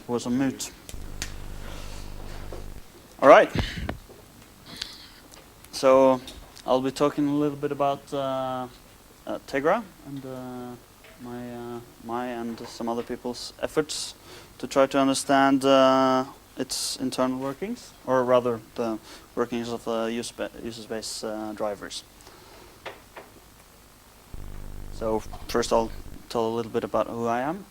was on mute. All right. So I'll be talking a little bit about Tegra and my and some other people's efforts to try to understand its internal workings, or rather the workings of the user space drivers. So first I'll tell a little bit about who I am.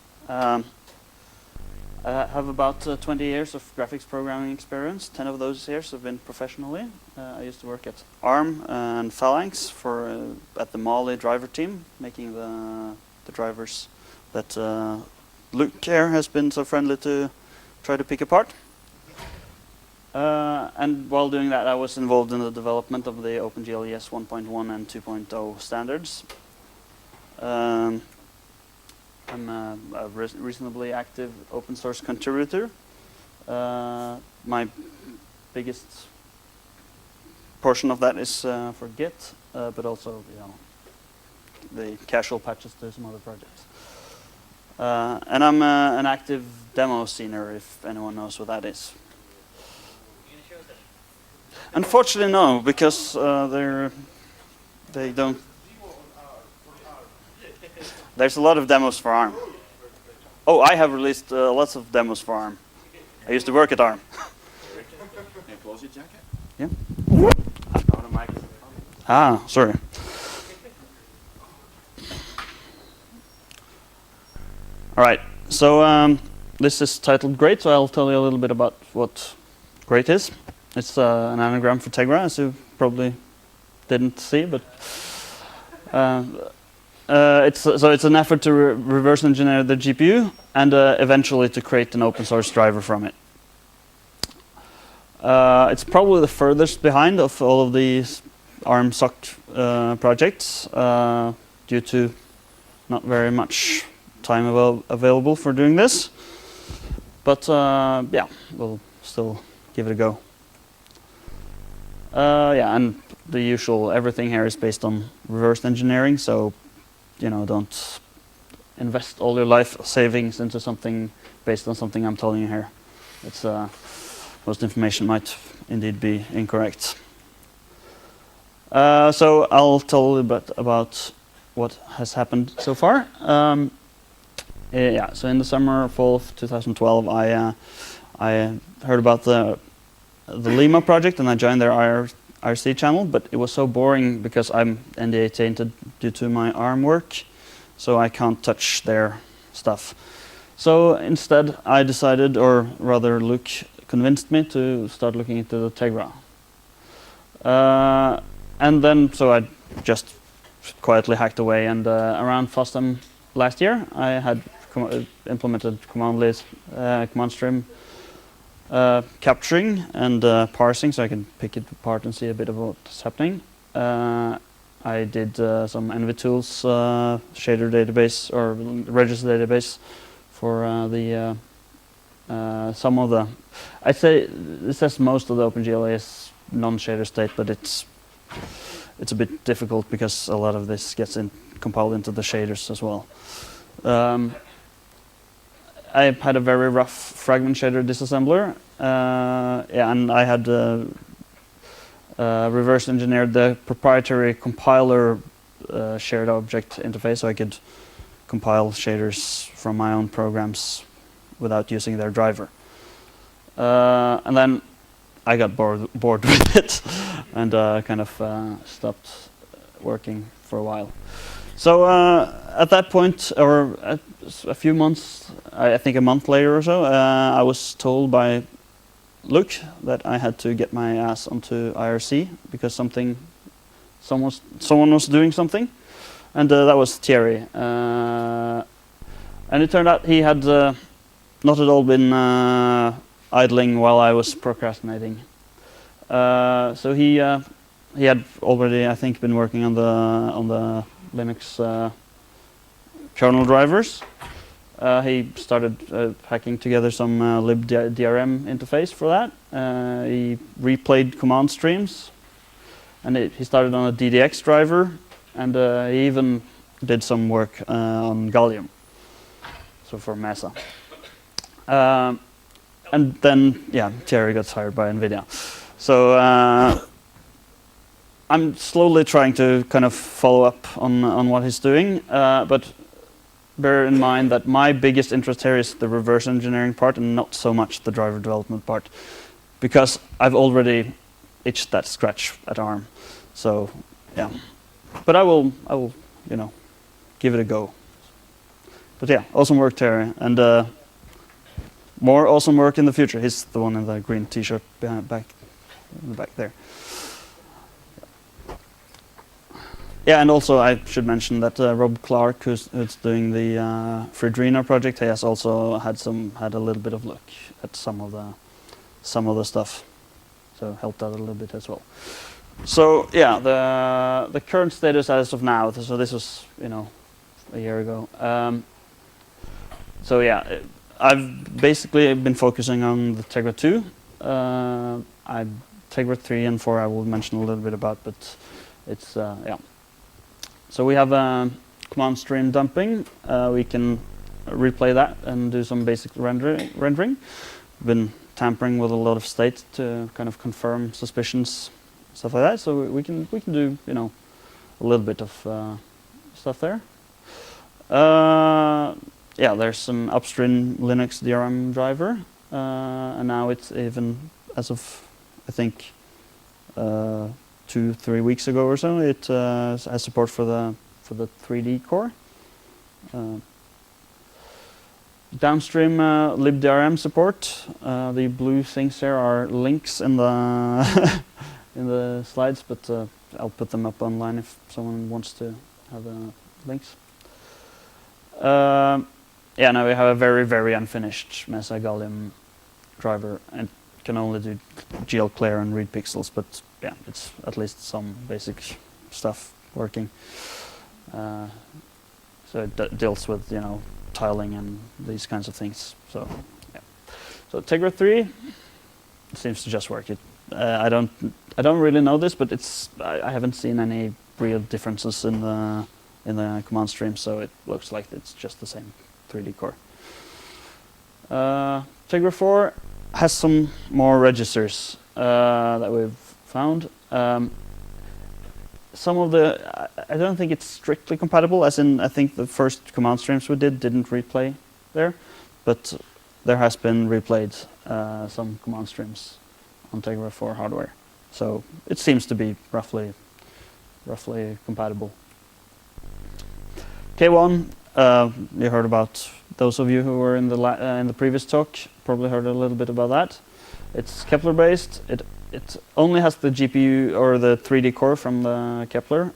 I have about 20 years of graphics programming experience. 10 of those years have been professionally. I used to work at ARM and Phalanx at the Mali driver team, making the drivers that Luke here has been so friendly to try to pick apart. And while doing that, I was involved in the development of the OpenGLES 1.1 and 2.0 standards. I'm a reasonably active open source contributor. My biggest portion of that is for Git, but also the casual patches to some other projects. And I'm an active demo scener, if anyone knows what that is. Unfortunately, no, because they don't. There's a lot of demos for ARM. Oh, I have released lots of demos for ARM. I used to work at ARM. Can you close your jacket? Yeah. On a mic. Ah, sorry. All right. So this is titled Grate, so I'll tell you a little bit about what Grate is. It's an anagram for Tegra, as you probably didn't see, but it's an effort to reverse engineer the GPU and eventually to create an open source driver from it. It's probably the furthest behind of all of these ARM SOC projects due to not very much time available for doing this. But yeah, we'll still give it a go. Yeah, and the usual, everything here is based on reverse engineering, so don't invest all your life savings into something based on something I'm telling you here. It's most information might indeed be incorrect. So I'll tell a little bit about what has happened so far. Yeah, so in the fall of 2012, I heard about the Lima project and I joined their IRC channel, but it was so boring because I'm NDA tainted due to my ARM work, so I can't touch their stuff. So instead I decided, or rather Luke convinced me to start looking into the Tegra. And then, so I just quietly hacked away, and around Fosdem last year I had implemented command stream capturing and parsing, so I can pick it apart and see a bit of what's happening. I did some NVTools shader database or register database for some of the. I'd say it says most of the OpenGL is non-shader state, but it's a bit difficult because a lot of this gets compiled into the shaders as well. I had a very rough fragment shader disassembler, yeah, and I had reverse engineered the proprietary compiler shared object interface, so I could compile shaders from my own programs without using their driver. And then I got bored with it and kind of stopped working for a while. So at that point, or a few months, I think a month later or so, I was told by Luke that I had to get my ass onto IRC because someone was doing something, and that was Thierry. And it turned out he had not at all been idling while I was procrastinating. So he had already, I think, been working on the Linux kernel drivers. He started hacking together some libdrm interface for that. He replayed command streams, and he started on a DDX driver, and he even did some work on Gallium, so for Mesa. And then, yeah, Thierry got hired by NVIDIA. So I'm slowly trying to kind of follow up on what he's doing, but bear in mind that my biggest interest here is the reverse engineering part and not so much the driver development part, because I've already itched that scratch at ARM. So, yeah. But I will, you know, give it a go. But yeah, awesome work, Terry, and more awesome work in the future. He's the one in the green T-shirt back in the back there. Yeah, and also I should mention that Rob Clark, who's doing the Freedrena project, he has also had a little bit of luck at some of the stuff, so helped out a little bit as well. So yeah, the current status as of now. So this was, you know, a year ago. So yeah, I've basically been focusing on the Tegra 2. Tegra 3 and 4 I will mention a little bit about, but it's yeah. So we have command stream dumping. We can replay that and do some basic rendering. Been tampering with a lot of state to kind of confirm suspicions, stuff like that. So we can do, you know, a little bit of stuff there. Yeah, there's an upstream Linux DRM driver, and now it's even, as of I think 2-3 weeks ago or so, it has support for the 3D core. Downstream libdrm support. The blue things there are links in the in the slides, but I'll put them up online if someone wants to have links. Yeah, now we have a very unfinished Mesa Gallium driver and can only do GL clear and read pixels, but yeah, it's at least some basic stuff working. So it deals with, you know, tiling and these kinds of things. So yeah. So Tegra 3 seems to just work. I don't really know this, but I haven't seen any real differences in the command stream, so it looks like it's just the same 3D core. Tegra 4 has some more registers that we've found. Some of I don't think it's strictly compatible, as in I think the first command streams we didn't replay there, but there has been replayed some command streams on Tegra 4 hardware. So it seems to be roughly compatible. K1, you heard about, those of you who were in the previous talk probably heard a little bit about that. It's Kepler based. It only has the GPU or the 3D core from the Kepler.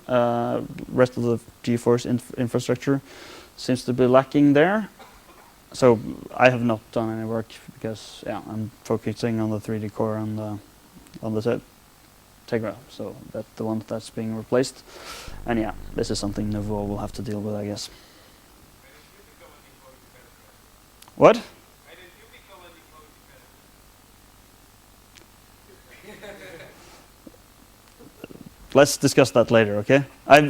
Rest of the GeForce infrastructure seems to be lacking there. So I have not done any work because yeah, I'm focusing on the 3D core on the Tegra. So that's the one that's being replaced. And yeah, this is something Nouveau will have to deal with, I guess. What? Let's discuss that later, okay? I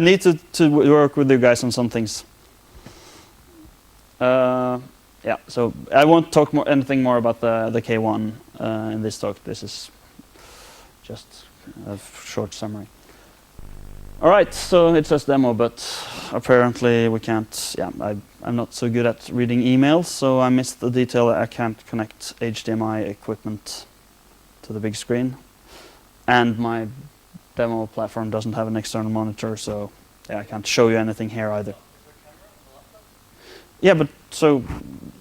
need to work with you guys on some things. Yeah, so I won't talk anything more about the K1 in this talk. This is just a short summary. All right, so it says demo, but apparently we can't. Yeah, I'm not so good at reading emails, so I missed the detail that I can't connect HDMI equipment to the big screen. And my demo platform doesn't have an external monitor, so yeah, I can't show you anything here either. Yeah, but so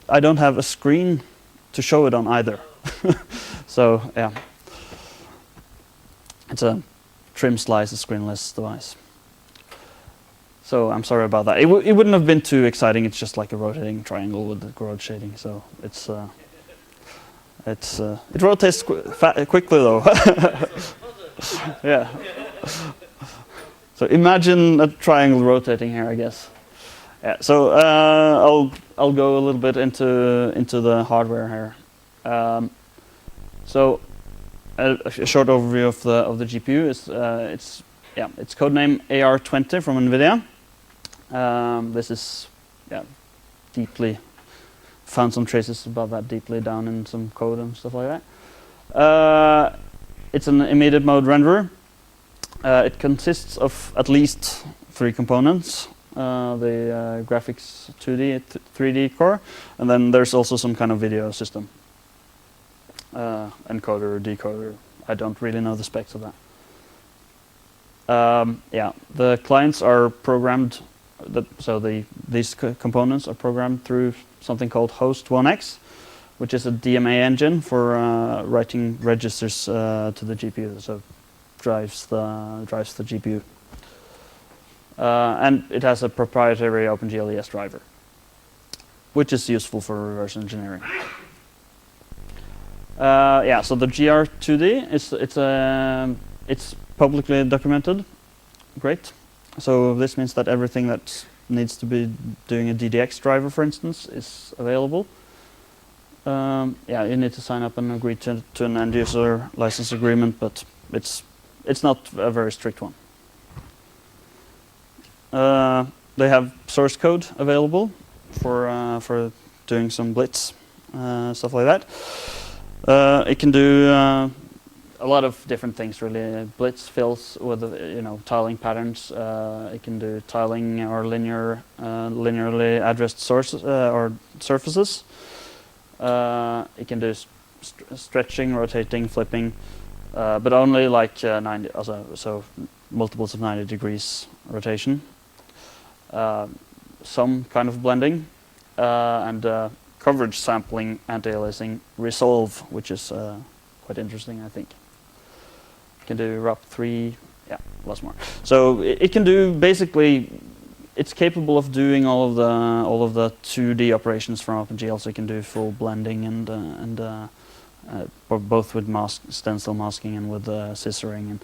I don't have a screen to show it on either. So yeah, it's a trim slice, a screenless device. So I'm sorry about that. It wouldn't have been too exciting. It's just like a rotating triangle with the growth shading. So it rotates quickly though. Yeah. So imagine a triangle rotating here, I guess. Yeah. So I'll go a little bit into the hardware here. So a short overview of the GPU is it's codename AR20 from NVIDIA. This is deeply found some traces about that deeply down in some code and stuff like that. It's an immediate mode renderer. It consists of at least 3 components. The graphics 2D, 3D core, and then there's also some kind of video system. Encoder or decoder. I don't really know the specs of that. Yeah, the clients are programmed, these components are programmed through something called host1x, which is a DMA engine for writing registers to the GPU, so drives the GPU. And it has a proprietary OpenGL driver, which is useful for reverse engineering. Yeah, so the GR2D it's publicly documented. Great. So this means that everything that needs to be doing a DDX driver, for instance, is available. Yeah, you need to sign up and agree to an end user license agreement, but it's not a very strict one. They have source code available for doing some blitz stuff like that. It can do a lot of different things, really. Blitz fills with tiling patterns. It can do tiling or linearly addressed sources or surfaces. It can do stretching, rotating, flipping, but only like 90, so multiples of 90 degrees rotation. Some kind of blending, and coverage sampling, anti-aliasing, resolve, which is quite interesting, I think. It can do ROP3, yeah, lots more. So it can do basically. It's capable of doing all of the 2D operations from OpenGL, so it can do full blending and both with stencil masking and with scissoring and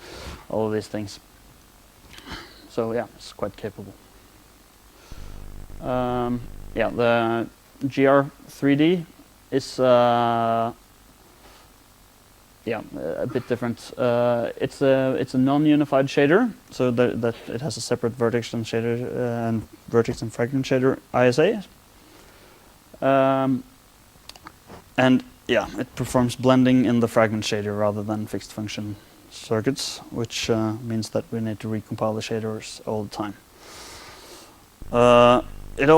all of these things. So yeah, it's quite capable. Yeah, the GR3D is yeah, a bit different. It's a non-unified shader, so that it has a separate vertex and shader and vertex and fragment shader ISA. And yeah, it performs blending in the fragment shader rather than fixed function circuits, which means that we need to recompile the shaders all the time. It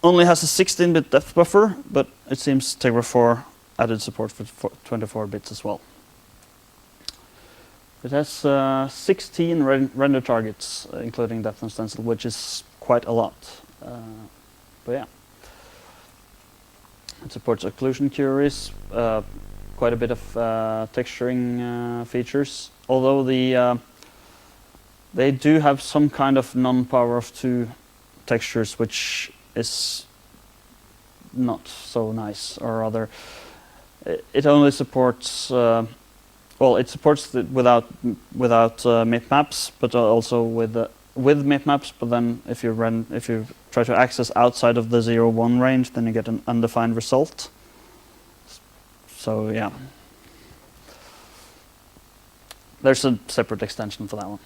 only has a 16-bit depth buffer, but it seems Tegra 4 added support for 24 bits as well. It has 16 render targets, including depth and stencil, which is quite a lot. But yeah. It supports occlusion queries, quite a bit of texturing features, although they do have some kind of non-power of 2 textures, which is not so nice, or rather, it only supports. Well, it supports without MIP maps, but also with MIP maps. But then, if you try to access outside of the 0-1 range, then you get an undefined result. So yeah, there's a separate extension for that one.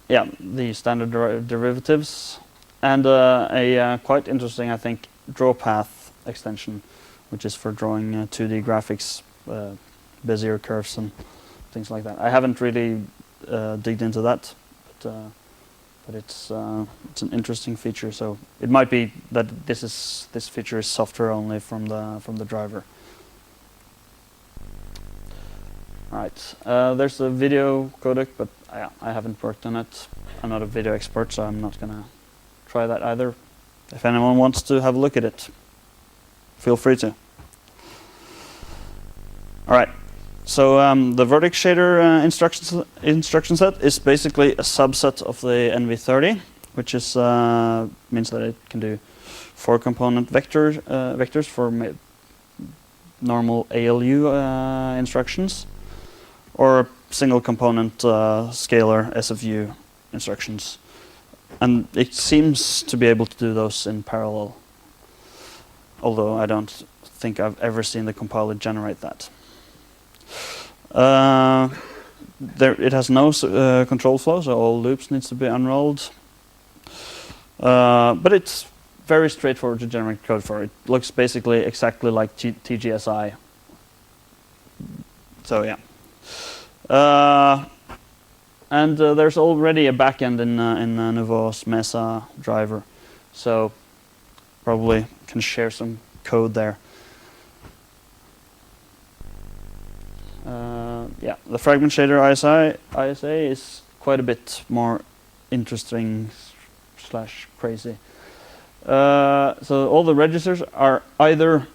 Yeah, the standard derivatives, and a quite interesting, I think, draw path extension, which is for drawing 2D graphics, Bezier curves and things like that. I haven't really digged into that, but it's an interesting feature. So it might be that this feature is software only from the driver. All right, there's a video codec, but I haven't worked on it. I'm not a video expert, so I'm not gonna try that either. If anyone wants to have a look at it, feel free to. All right, so the vertex shader instruction set is basically a subset of the NV30, which is means that it can do 4-component vectors for normal ALU instructions, or single-component scalar SFU instructions, and it seems to be able to do those in parallel. Although I don't think I've ever seen the compiler generate that. It has no control flow, so all loops needs to be unrolled. But it's very straightforward to generate code for. It looks basically exactly like TGSI. So yeah. And there's already a backend in Nouveau's Mesa driver, so probably can share some code there. Yeah, the fragment shader ISA is quite a bit more interesting / crazy. So all the registers are either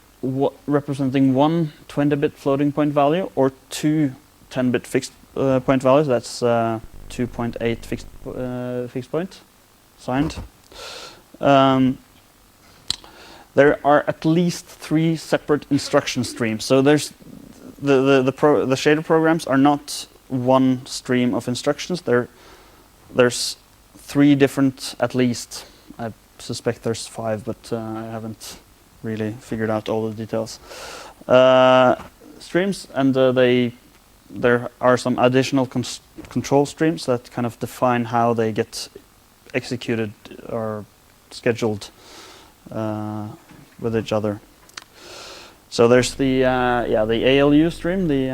representing one 20-bit floating point value or two 10-bit fixed point values. That's 2.8 fixed point signed. There are at least 3 separate instruction streams. So there's the shader programs are not one stream of instructions. There's 3 different, at least. I suspect there's 5, but I haven't really figured out all the details. Streams, and there are some additional control streams that kind of define how they get executed or scheduled with each other. So there's the ALU stream, the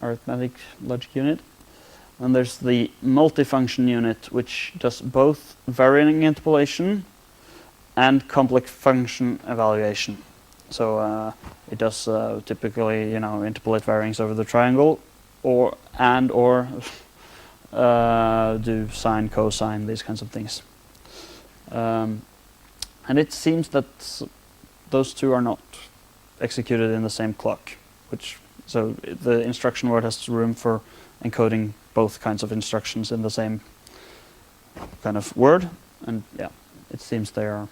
arithmetic logic unit, and there's the multifunction unit, which does both varying interpolation and complex function evaluation. So it does typically, interpolate varyings over the triangle, or do sine, cosine, these kinds of things. And it seems that those two are not executed in the same clock, so the instruction word has room for encoding both kinds of instructions in the same kind of word, and yeah, it seems they are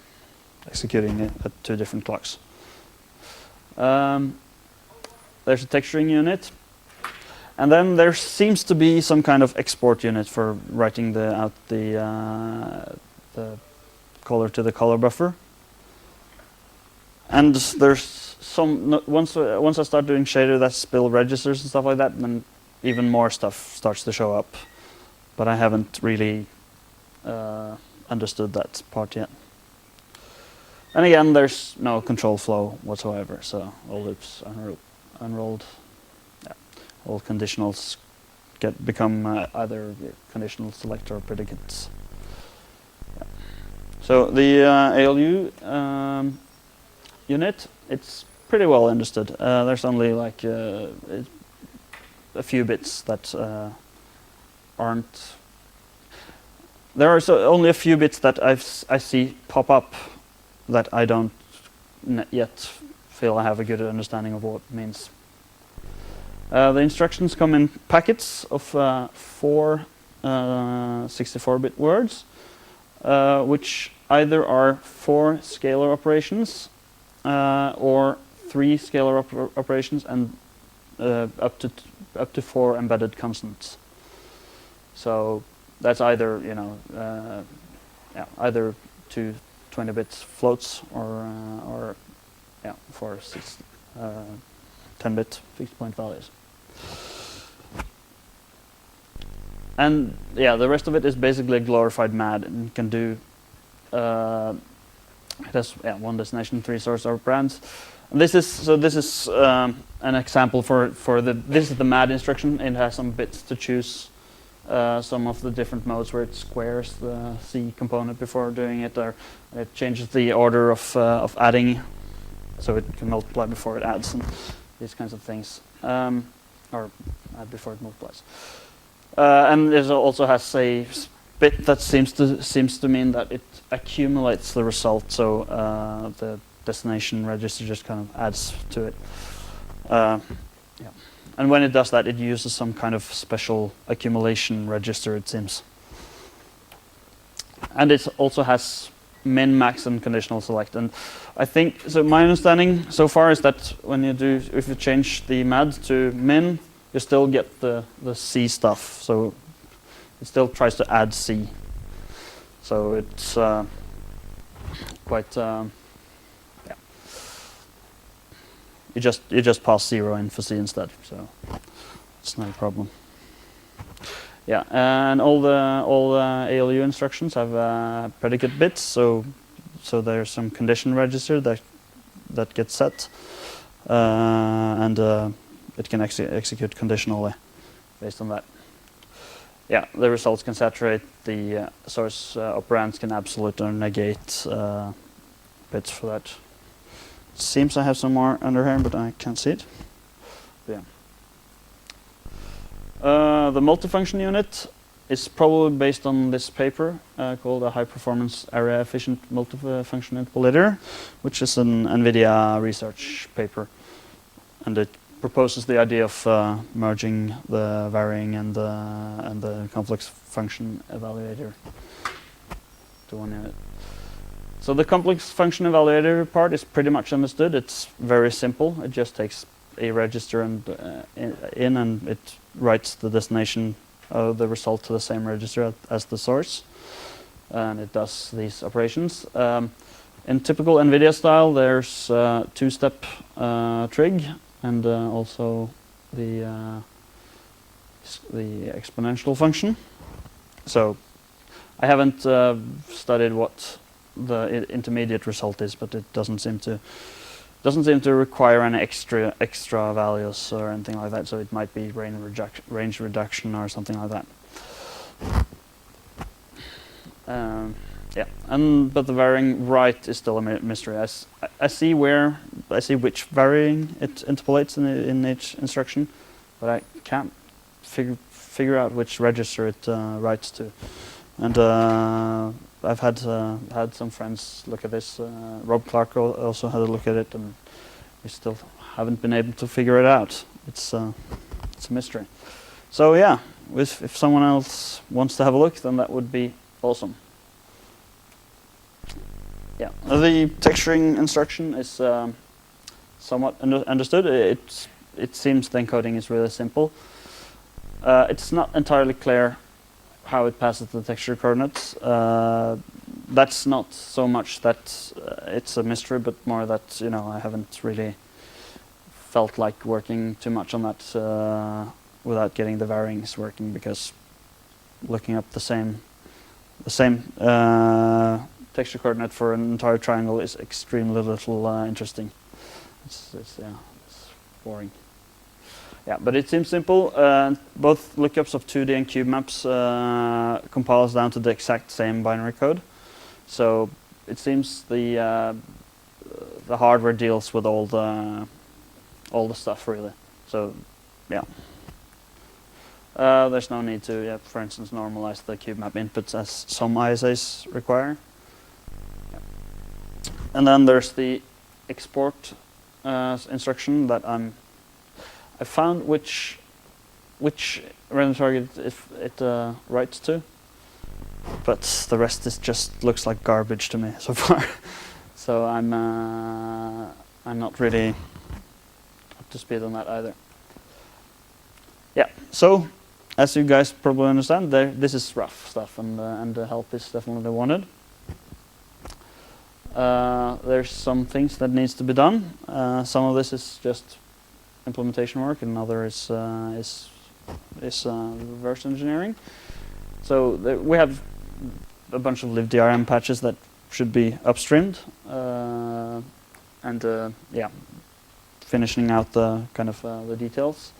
executing it at 2 different clocks. There's a texturing unit, and then there seems to be some kind of export unit for writing out the color to the color buffer. And there's some once I start doing shader that spill registers and stuff like that, then even more stuff starts to show up. But I haven't really understood that part yet. And again, there's no control flow whatsoever, so all loops unrolled. Yeah. All conditionals become either conditional selector or predicates. Yeah. So the ALU unit, it's pretty well understood. There's only like a few bits that aren't. There are only a few bits that I see pop up that I don't yet feel I have a good understanding of what it means. The instructions come in packets of 4 64-bit words, which either are 4 scalar operations or 3 scalar operations and up to 4 embedded constants. So that's either either 2 20-bit floats or 4 10-bit fixed point values. And yeah, the rest of it is basically a glorified MAD, and can do. It has 1 destination, 3 source operands. And this is an example for this is the MAD instruction. It has some bits to choose some of the different modes where it squares the C component before doing it, or it changes the order of adding, so it can multiply before it adds, and these kinds of things, or add before it multiplies. And it also has a bit that seems to mean that it accumulates the result, so the destination register just kind of adds to it. And when it does that, it uses some kind of special accumulation register, it seems. And it also has min, max, and conditional select. And I think, so my understanding so far is that if you change the MAD to min, you still get the C stuff. So it still tries to add C. So it's quite, You just pass 0 in for C instead, so it's no problem. Yeah, and all the ALU instructions have predicate bits, so so there's some condition register that gets set, and it can execute conditionally based on that. Yeah, the results can saturate, the source operands can absolute or negate bits for that. It seems I have some more under here, but I can't see it. Yeah. The multifunction unit is probably based on this paper called a high-performance area-efficient multifunction interpolator, which is an NVIDIA research paper, and it proposes the idea of merging the varying and the complex function evaluator to one unit. So the complex function evaluator part is pretty much understood. It's very simple. It just takes a register and and it writes the destination of the result to the same register as the source, and it does these operations. In typical NVIDIA style, there's two-step trig and also the exponential function. So I haven't studied what the intermediate result is, but it doesn't seem to require any extra values or anything like that. So it might be range reduction or something like that. Yeah, but the varying right is still a mystery. I see which varying it interpolates in each instruction, but I can't figure out which register it writes to. And I've had some friends look at this. Rob Clark also had a look at it, and we still haven't been able to figure it out. It's a mystery. So yeah, if someone else wants to have a look, then that would be awesome. Yeah, the texturing instruction is somewhat understood. It seems the encoding is really simple. It's not entirely clear how it passes the texture coordinates. That's not so much that it's a mystery, but more that I haven't really felt like working too much on that without getting the varyings working, because looking up the same texture coordinate for an entire triangle is extremely little interesting. It's boring. Yeah, but it seems simple. Both lookups of 2D and cube maps compiles down to the exact same binary code. So it seems the hardware deals with all the stuff really. So yeah, there's no need to, for instance, normalize the cube map inputs as some ISAs require. Yeah. And then there's the export instruction that I found which random target it writes to, but the rest just looks like garbage to me so far. So I'm not really up to speed on that either. Yeah. So as you guys probably understand, this is rough stuff, and the help is definitely wanted. There's some things that needs to be done. Some of this is just implementation work, and another is reverse engineering. So we have a bunch of libdrm patches that should be upstreamed, and yeah, finishing out the kind of the details.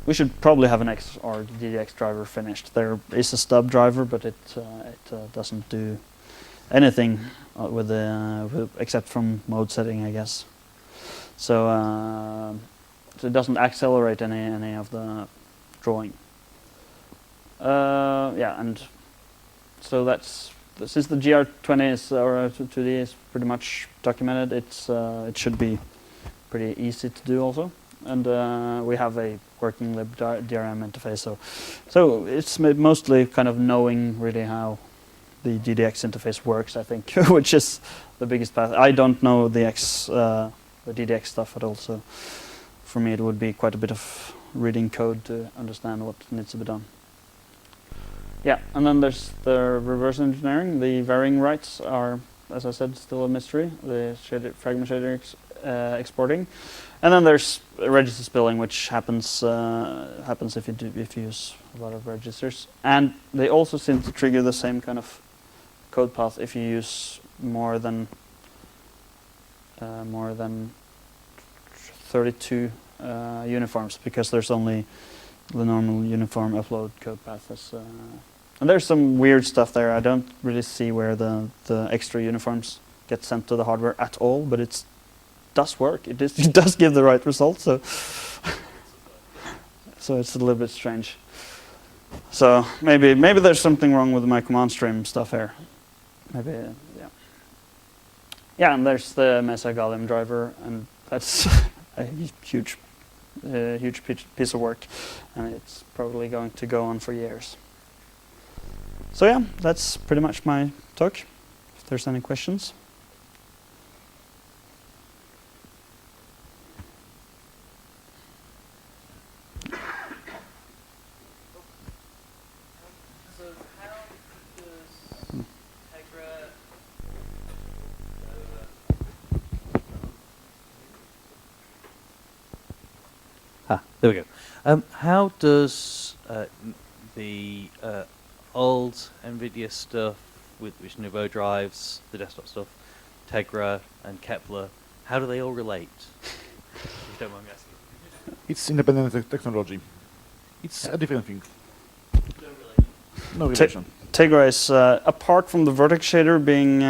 We should probably have an X or DDX driver finished. There is a stub driver, but it doesn't do anything with except from mode setting, I guess. So it doesn't accelerate any of the drawing. Yeah, and so since the GR20 is or 2D is pretty much documented, it should be pretty easy to do also. And we have a working libdrm interface, so it's mostly kind of knowing really how the DDX interface works, I think, which is the biggest path. I don't know the DDX stuff at all, so for me it would be quite a bit of reading code to understand what needs to be done. Yeah, and then there's the reverse engineering. The varying rights are, as I said, still a mystery. The fragment shader exporting, and then there's register spilling, which happens if you use a lot of registers. And they also seem to trigger the same kind of code path if you use more than 32 uniforms, because there's only the normal uniform upload code path. And there's some weird stuff there. I don't really see where the extra uniforms get sent to the hardware at all, but it does work. It does give the right result. So so it's a little bit strange. So maybe there's something wrong with my command stream stuff here. Maybe, yeah. Yeah, and there's the Mesa Gallium driver, and that's a huge piece of work, and it's probably going to go on for years. So yeah, that's pretty much my talk. If there's any questions. So how does Tegra there we go. How does the old NVIDIA stuff, which Nouveau drives, the desktop stuff, Tegra and Kepler, how do they all relate? If you don't mind me asking. It's independent technology. It's a different thing. Don't relate. No relation. Tegra is, apart from the vertex shader being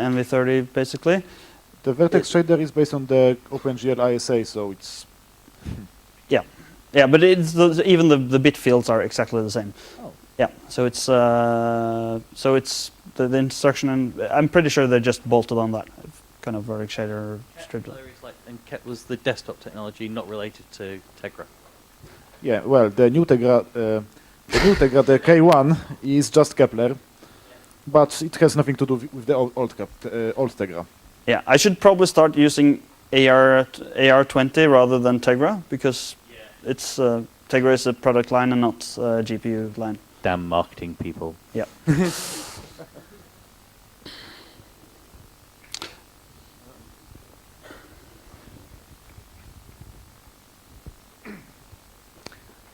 NV30 basically. The vertex shader is based on the OpenGL ISA, so it's... Yeah, but it's even the bit fields are exactly the same. Oh. Yeah, so it's the instruction, and I'm pretty sure they're just bolted on that kind of vertex shader strip. Kepler is like, and Kepler's the desktop technology, not related to Tegra. Yeah, well, the new Tegra, the K1 is just Kepler, but it has nothing to do with the old Tegra. Yeah, I should probably start using AR20 rather than Tegra, because it's Tegra is a product line and not a GPU line. Damn marketing people. Yeah.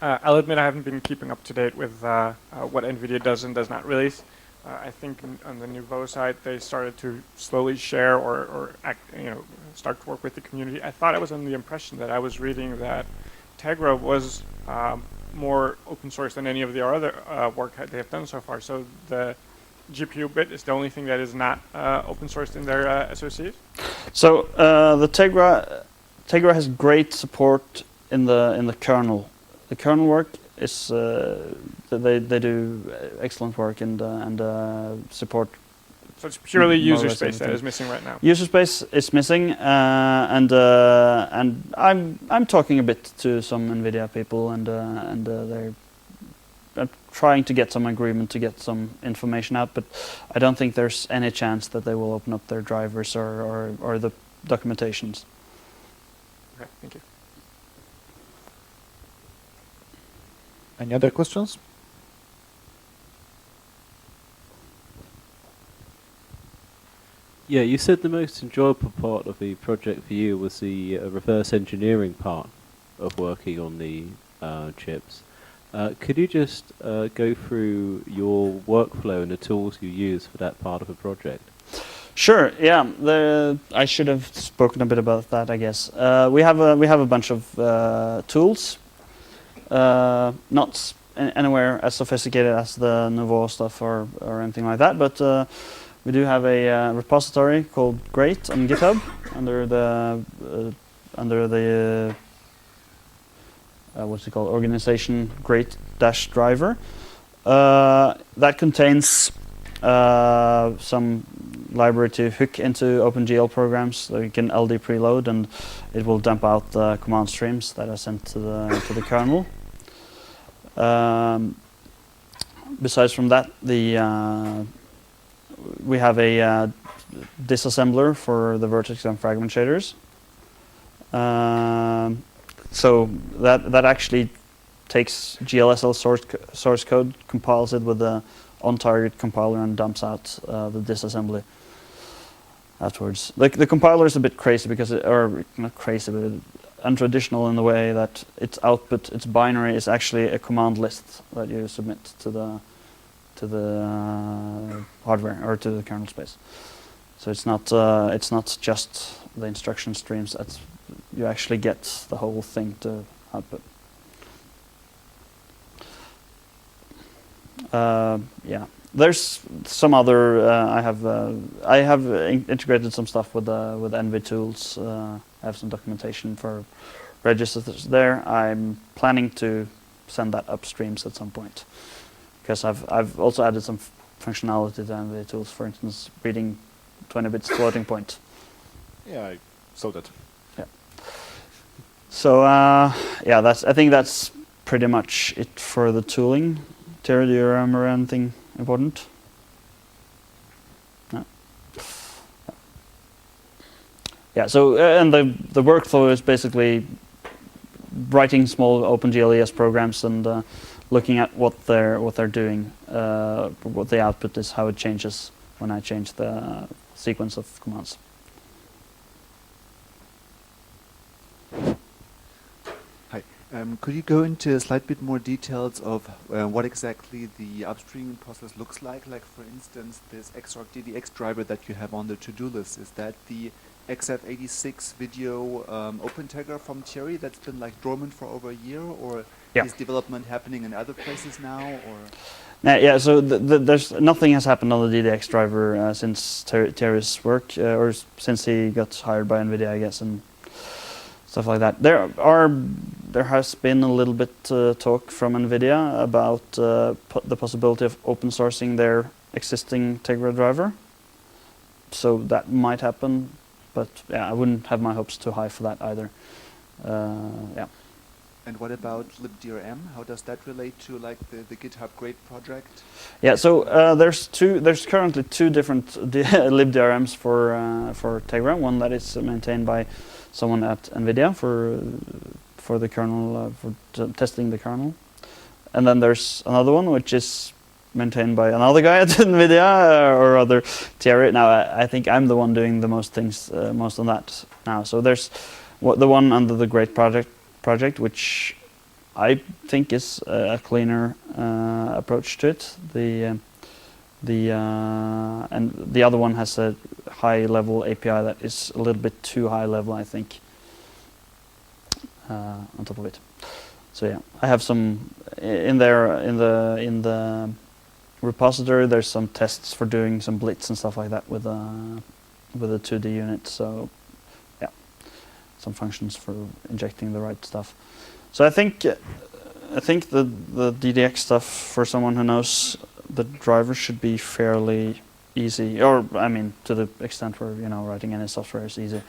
I'll admit I haven't been keeping up to date with what NVIDIA does and does not release. I think on the Nouveau side they started to slowly share or start to work with the community. I thought I was under the impression that I was reading that Tegra was more open source than any of the other work that they have done so far. So the GPU bit is the only thing that is not open sourced in their SoCs? So the Tegra has great support in the kernel. The kernel work is they do excellent work and support. So it's purely user space that is missing right now. User space is missing, and I'm talking a bit to some NVIDIA people, and they're trying to get some agreement to get some information out, but I don't think there's any chance that they will open up their drivers or the documentations. Okay, thank you. Any other questions? Yeah, you said the most enjoyable part of the project for you was the reverse engineering part of working on the chips. Could you just go through your workflow and the tools you use for that part of the project? Sure. Yeah, I should have spoken a bit about that, I guess. We have a bunch of tools, not anywhere as sophisticated as the Nouveau stuff or anything like that, but we do have a repository called Grate on GitHub under the what's it called, organization Grate-driver. That contains some library to hook into OpenGL programs, so you can LD preload and it will dump out the command streams that are sent to the kernel. Besides from that, we have a disassembler for the vertex and fragment shaders. So that actually takes GLSL source code, compiles it with the on-target compiler, and dumps out the disassembly afterwards. The compiler is a bit crazy because or not crazy, but untraditional in the way that its output, its binary, is actually a command list that you submit to hardware or to the kernel space. So it's not just the instruction streams. You actually get the whole thing to output. Yeah, there's some other. I have integrated some stuff with NV tools. I have some documentation for registers there. I'm planning to send that upstreams at some point, because I've also added some functionality to NV tools. For instance, reading 20 bits floating point. Yeah, I saw that. Yeah. So yeah, I think that's pretty much it for the tooling. Terry, do you remember anything important? No. Yeah. So and the workflow is basically writing small OpenGLES programs and looking at what they're doing, what the output is, how it changes when I change the sequence of commands. Hi. Could you go into a slight bit more details of what exactly the upstreaming process looks like? Like, for instance, this Xorg DDX driver that you have on the to-do list. Is that the XF86 video OpenTegra from Thierry that's been like dormant for over a year, or is development happening in other places now? Or yeah, so there's nothing has happened on the DDX driver since Thierry's work, or since he got hired by NVIDIA, I guess, and stuff like that. There has been a little bit talk from NVIDIA about the possibility of open sourcing their existing Tegra driver. So that might happen, but yeah, I wouldn't have my hopes too high for that either. Yeah. And what about libdrm? How does that relate to like the GitHub Grate project? Yeah, so there's currently two different libdrms for Tegra. One that is maintained by someone at NVIDIA for the kernel, for testing the kernel, and then there's another one which is maintained by another guy at NVIDIA or other Thierry. Now I think I'm the one doing the most things, most on that now. So there's the one under the Grate project, which I think is a cleaner approach to it. And the other one has a high-level API that is a little bit too high level, I think, on top of it. So yeah, I have some in the repository. There's some tests for doing some blitz and stuff like that with a 2D unit. So yeah, some functions for injecting the right stuff. So I think the DDX stuff, for someone who knows the driver, should be fairly easy, or I mean, to the extent where writing any software is easy.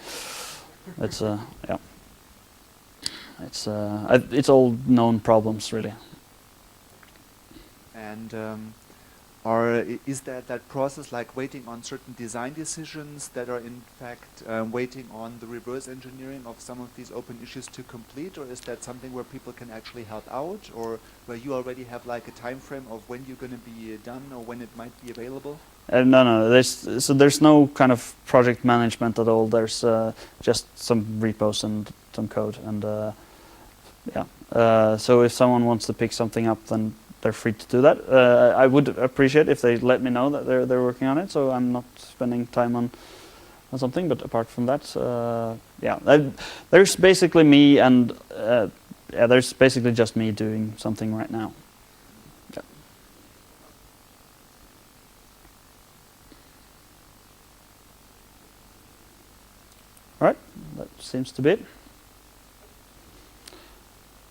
It's yeah, it's all known problems really. And is that process like waiting on certain design decisions that are in fact waiting on the reverse engineering of some of these open issues to complete, or is that something where people can actually help out, or where you already have like a time frame of when you're going to be done or when it might be available? No. There's no kind of project management at all. There's just some repos and some code, and yeah. So if someone wants to pick something up, then they're free to do that. I would appreciate if they let me know that they're working on it, so I'm not spending time on something. But apart from that, yeah, there's basically me and yeah, there's basically just me doing something right now. Yeah. All right, that seems to be it.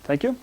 Thank you.